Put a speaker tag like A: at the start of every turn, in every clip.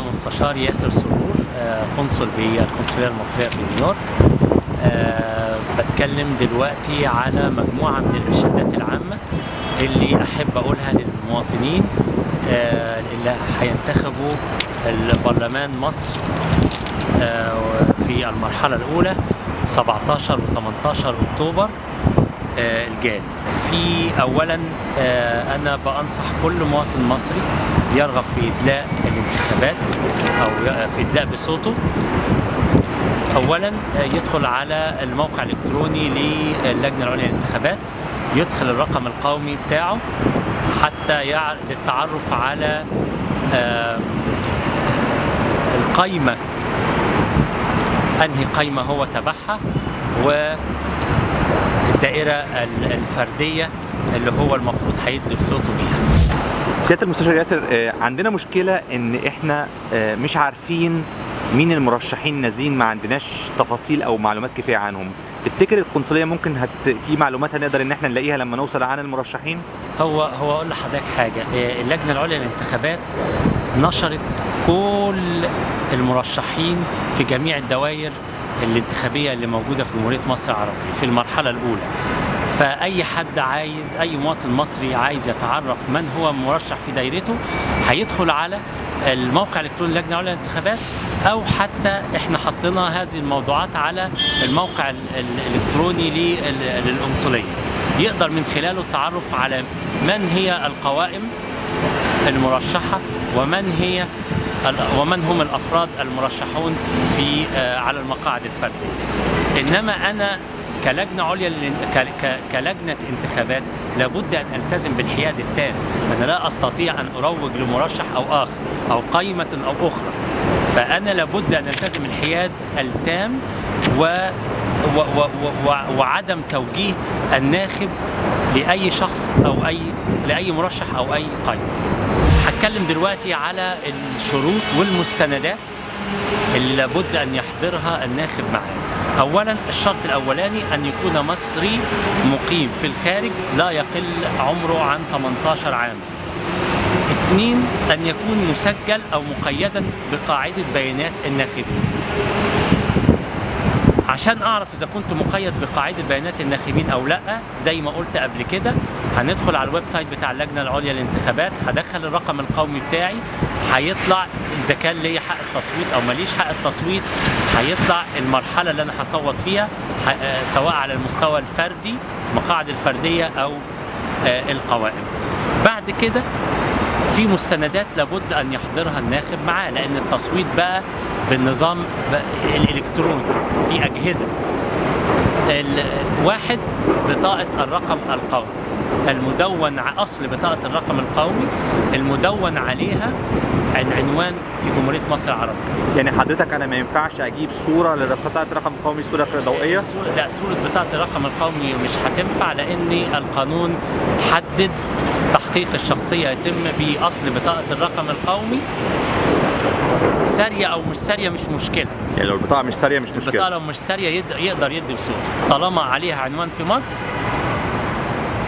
A: مستشار ياسر سرور، قنصل بالقنصلية المصرية في نيويورك. بتكلم دلوقتي على مجموعة من الإرشادات العامة اللي أحب أقولها للمواطنين اللي هينتخبوا البرلمان مصر في المرحلة الأولى 17 و 18 أكتوبر الجاري. في أولا أنا بأنصح كل مواطن مصري يرغب في إدلاء الانتخابات أو في إدلاء بصوته، أولا يدخل على الموقع الإلكتروني للجنة العليا للانتخابات، يدخل الرقم القومي بتاعه حتى للتعرف على القائمة، أنهي قائمة هو تبعها، والدائرة الفردية اللي هو المفروض هيدلي بصوته بيها.
B: سيادة المستشار ياسر، عندنا مشكلة إن إحنا مش عارفين مين المرشحين نازلين، ما عندناش تفاصيل أو معلومات كفاية عنهم. تفتكر القنصلية ممكن في معلومات هنقدر إن إحنا نلاقيها لما نوصل عن المرشحين؟
A: هو أقول لحضرتك حاجة، اللجنة العليا للانتخابات نشرت كل المرشحين في جميع الدوائر الانتخابية اللي موجودة في جمهورية مصر العربية في المرحلة الأولى. فأي حد عايز، أي مواطن مصري عايز يتعرف من هو مرشح في دايرته هيدخل على الموقع الإلكتروني للجنة العليا للانتخابات، أو حتى إحنا حطينا هذه الموضوعات على الموقع الإلكتروني للقنصلية، يقدر من خلاله التعرف على من هي القوائم المرشحة ومن هم الأفراد المرشحون على المقاعد الفردية. إنما أنا كلجنة عليا كلجنة انتخابات لابد أن ألتزم بالحياد التام. أنا لا أستطيع أن أروج لمرشح أو آخر أو قائمة أو أخرى، فأنا لابد أن ألتزم الحياد التام وعدم توجيه الناخب لأي شخص أو لأي مرشح أو أي قائمة. هتكلم دلوقتي على الشروط والمستندات اللي لابد أن يحضرها الناخب معاه. أولا الشرط الأولاني أن يكون مصري مقيم في الخارج لا يقل عمره عن 18 عام. 2 أن يكون مسجل أو مقيدا بقاعدة بيانات الناخبين. عشان أعرف إذا كنت مقيد بقاعدة بيانات الناخبين أو لأ، زي ما قلت قبل كده، هندخل على الويب سايت بتاع اللجنة العليا للانتخابات، هدخل الرقم القومي بتاعي، هيطلع إذا كان لي حق التصويت أو ماليش حق التصويت، هيطلع المرحلة اللي أنا هصوت فيها سواء على المستوى الفردي، المقاعد الفردية أو القوائم. بعد كده في مستندات لابد أن يحضرها الناخب معاه، لأن التصويت بقى بالنظام الإلكتروني في أجهزة. واحد، بطاقة الرقم القومي المدون، أصل بطاقة الرقم القومي المدون عليها عنوان في جمهورية مصر العربية.
B: يعني حضرتك أنا ما ينفعش أجيب صورة لبطاقة الرقم القومي، صورة ضوئية؟
A: لا، صورة بطاقة الرقم القومي مش هتنفع، لأن القانون حدد تحقيق الشخصية يتم بأصل بطاقة الرقم القومي. سارية أو مش سارية مش مشكلة،
B: يعني لو البطاقة مش سارية مش مشكلة.
A: البطاقة لو مش سارية يقدر يدي بصوته طالما عليها عنوان في مصر،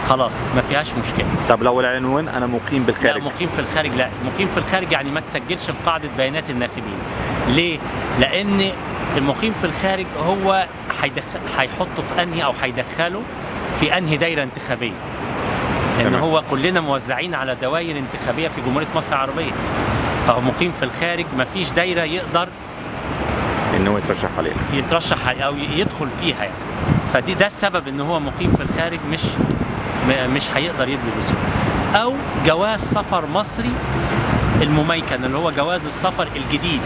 A: خلاص ما فيهاش مشكلة.
B: طب لو العنوان أنا مقيم بالخارج؟
A: لا، مقيم في الخارج لا، مقيم في الخارج يعني ما تسجلش في قاعدة بيانات الناخبين. ليه؟ لأن المقيم في الخارج هو هيحطه في أنهي أو هيدخله في أنهي دايرة انتخابية، لأن هو كلنا موزعين على دوائر انتخابية في جمهورية مصر العربية، فهو مقيم في الخارج، ما فيش دايرة يقدر
B: إن هو يترشح
A: أو يدخل فيها يعني. ده السبب إن هو مقيم في الخارج، مش هيقدر يدلي بصوته. أو جواز سفر مصري المميكن اللي هو جواز السفر الجديد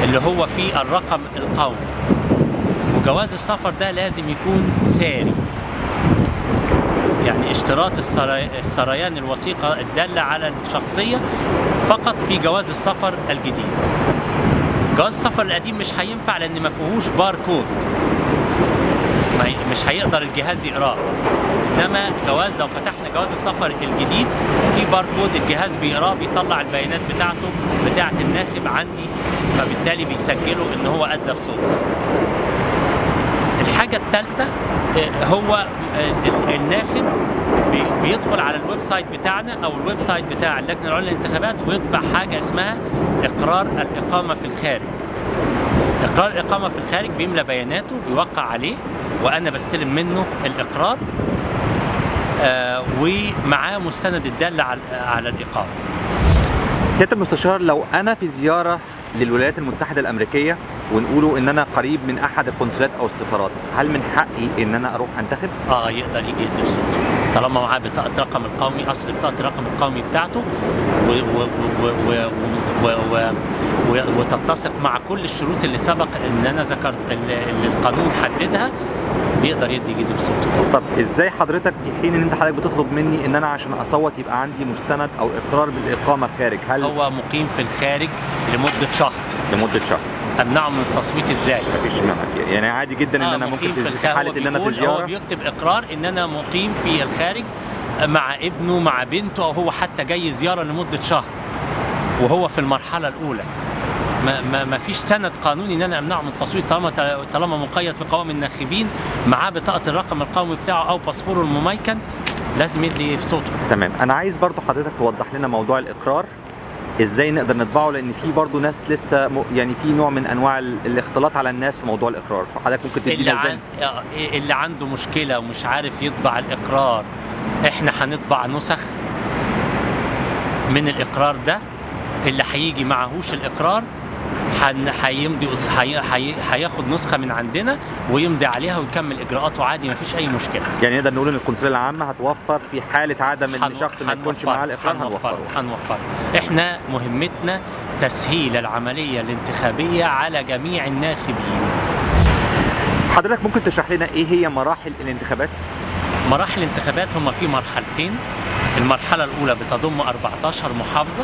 A: اللي هو فيه الرقم القومي، وجواز السفر ده لازم يكون ساري، يعني اشتراط السريان الوثيقة الدالة على الشخصية فقط في جواز السفر الجديد. جواز السفر القديم مش هينفع لأن ما فيهوش باركود، مش هيقدر الجهاز يقراه. إنما لو فتحنا جواز السفر الجديد في باركود الجهاز بيقراه، بيطلع البيانات بتاعة الناخب عندي، فبالتالي بيسجله إن هو أدى بصوته. الحاجة الثالثة هو الناخب بيدخل على الويب سايت بتاعنا أو الويب سايت بتاع اللجنة العليا للانتخابات ويطبع حاجة اسمها إقرار الإقامة في الخارج. إقرار الإقامة في الخارج بيملى بياناته، بيوقع عليه، وأنا بستلم منه الإقرار ومعاه مستند الدال على الإقامة.
B: سيادة المستشار، لو أنا في زيارة للولايات المتحدة الأمريكية ونقولوا إن أنا قريب من أحد القنصلات أو السفارات، هل من حقي إن أنا أروح أنتخب؟
A: يقدر يجي يدي صوته طالما معاه بطاقة الرقم القومي، أصل بطاقة الرقم القومي بتاعته وتتسق مع كل الشروط اللي سبق إن أنا ذكرت اللي القانون حددها، بيقدر يدي بصوته.
B: طب ازاي حضرتك في حين ان حضرتك بتطلب مني ان انا عشان اصوت يبقى عندي مستند او اقرار بالاقامه خارج، هل
A: هو مقيم في الخارج لمده شهر؟
B: لمده شهر
A: امنعه من التصويت ازاي؟
B: مفيش مانع فيها، يعني عادي جدا ان انا ممكن في حاله ان انا في زياره
A: هو بيكتب اقرار ان انا مقيم في الخارج مع ابنه مع بنته، او هو حتى جاي زياره لمده شهر وهو في المرحله الاولى. ما فيش سند قانوني ان انا امنعه من التصويت طالما مقيد في قوائم الناخبين، معاه بطاقه الرقم القومي بتاعه او باسبوره المميكن، لازم يدي في صوته.
B: تمام. انا عايز برضو حضرتك توضح لنا موضوع الاقرار، ازاي نقدر نطبعه، لان في برضو ناس لسه يعني في نوع من انواع الاختلاط على الناس في موضوع الاقرار، فحضرتك ممكن تدينا ازاي؟
A: اللي عنده مشكله ومش عارف يطبع الاقرار، احنا هنطبع نسخ من الاقرار ده. اللي هيجي معهوش الاقرار هيمضي، هياخد نسخه من عندنا ويمضي عليها ويكمل اجراءاته عادي، ما فيش اي مشكله.
B: يعني نقدر نقول ان القنصليه العامه هتوفر في حاله عدم ان شخص ما يكونش معاه الاقرار،
A: هنوفره. احنا مهمتنا تسهيل العمليه الانتخابيه على جميع الناخبين.
B: حضرتك ممكن تشرح لنا ايه هي مراحل الانتخابات؟
A: مراحل الانتخابات هم في مرحلتين. المرحلة الأولى بتضم 14 محافظة،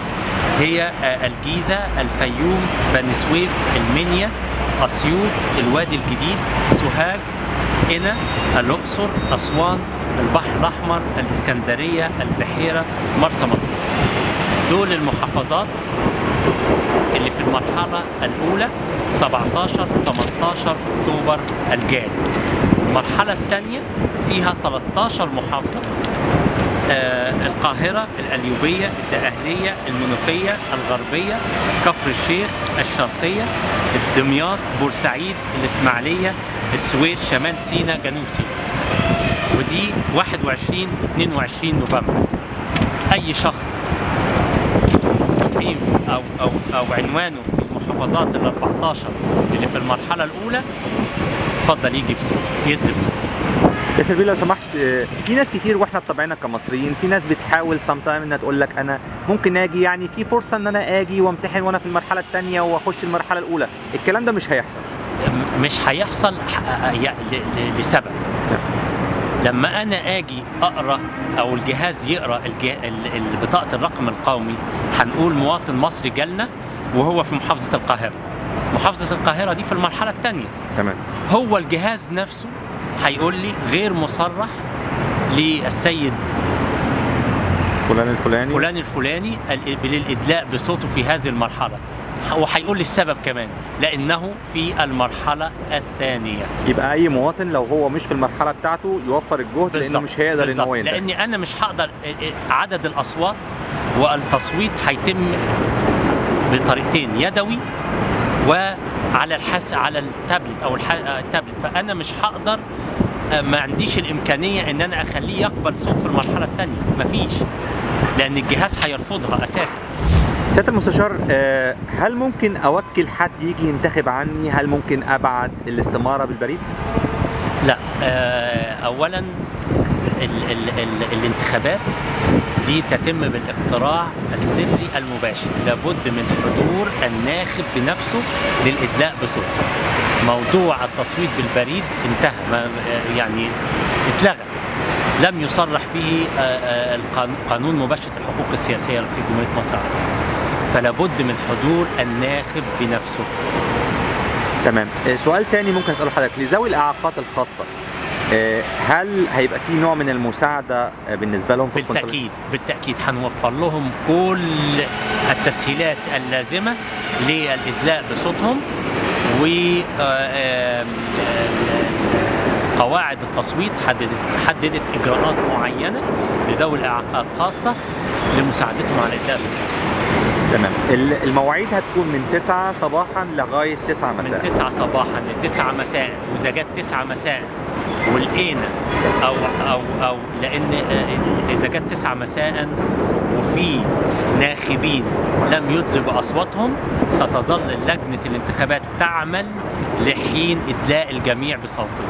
A: هي الجيزة، الفيوم، بني سويف، المنيا، أسيوط، الوادي الجديد، سوهاج، قنا، الأقصر، أسوان، البحر الأحمر، الإسكندرية، البحيرة، مرسى مطروح. دول المحافظات اللي في المرحلة الأولى 17 18 أكتوبر الجاري. المرحلة الثانية فيها 13 محافظة، القاهرة، القليوبية، الدقهلية، المنوفية، الغربية، كفر الشيخ، الشرقية، دمياط، بورسعيد، الإسماعيلية، السويس، شمال سيناء، جنوب سيناء. ودي 21 22 نوفمبر. أي شخص مقيم أو عنوانه في المحافظات ال 14 اللي في المرحلة الأولى اتفضل يجي بصوته، يدلي بصوته.
B: ياسر بيه، لو سمحت، في ناس كتير واحنا بطبعنا كمصريين، في ناس بتحاول سام تايم انها تقول لك انا ممكن اجي، يعني في فرصه ان انا اجي وامتحن وانا في المرحله الثانيه واخش المرحله الاولى. الكلام ده مش هيحصل.
A: مش هيحصل لسبب. لما انا اجي اقرا او الجهاز يقرا بطاقه الرقم القومي، هنقول مواطن مصري جالنا وهو في محافظه القاهره. محافظه القاهره دي في المرحله الثانيه.
B: تمام.
A: هو الجهاز نفسه هيقول لي غير مصرح للسيد فلان الفلاني بالإدلاء بصوته في هذه المرحلة، وهيقول لي السبب كمان، لأنه في المرحلة الثانية.
B: يبقى أي مواطن لو هو مش في المرحلة بتاعته يوفر الجهد، لأنه مش هيقدر إن هو ينتخب.
A: لأني أنا مش هقدر. عدد الأصوات والتصويت هيتم بطريقتين، يدوي وعلى على التابلت او التابلت، فانا مش هقدر، ما عنديش الامكانيه ان انا اخليه يقبل صوت في المرحله الثانيه، مفيش، لان الجهاز هيرفضها اساسا.
B: سيادة المستشار، هل ممكن اوكل حد يجي ينتخب عني؟ هل ممكن ابعت الاستماره بالبريد؟
A: لا. اولا الانتخابات دي تتم بالاقتراع السري المباشر، لابد من حضور الناخب بنفسه للإدلاء بصوته. موضوع التصويت بالبريد انتهى، يعني اتلغى، لم يصرح به قانون مباشرة الحقوق السياسية في جمهورية مصر العربية، فلابد من حضور الناخب بنفسه.
B: تمام. سؤال تاني ممكن أسأله حضرتك، لذوي الإعاقات الخاصة، هل هيبقى في نوع من المساعدة بالنسبة لهم في
A: القنصلية؟ بالتأكيد هنوفر لهم كل التسهيلات اللازمة للإدلاء بصوتهم، و قواعد التصويت حددت إجراءات معينة لذوي الإعاقات خاصة لمساعدتهم على إدلاء بصوتهم.
B: تمام. المواعيد هتكون من 9 صباحا لغايه 9 مساء.
A: من 9 صباحا ل 9 مساء، وإذا جت 9 مساء ولقينا أو لأن إذا جت 9 مساء وفي ناخبين لم يدلوا بأصواتهم، ستظل لجنة الانتخابات تعمل لحين إدلاء الجميع بصوتهم.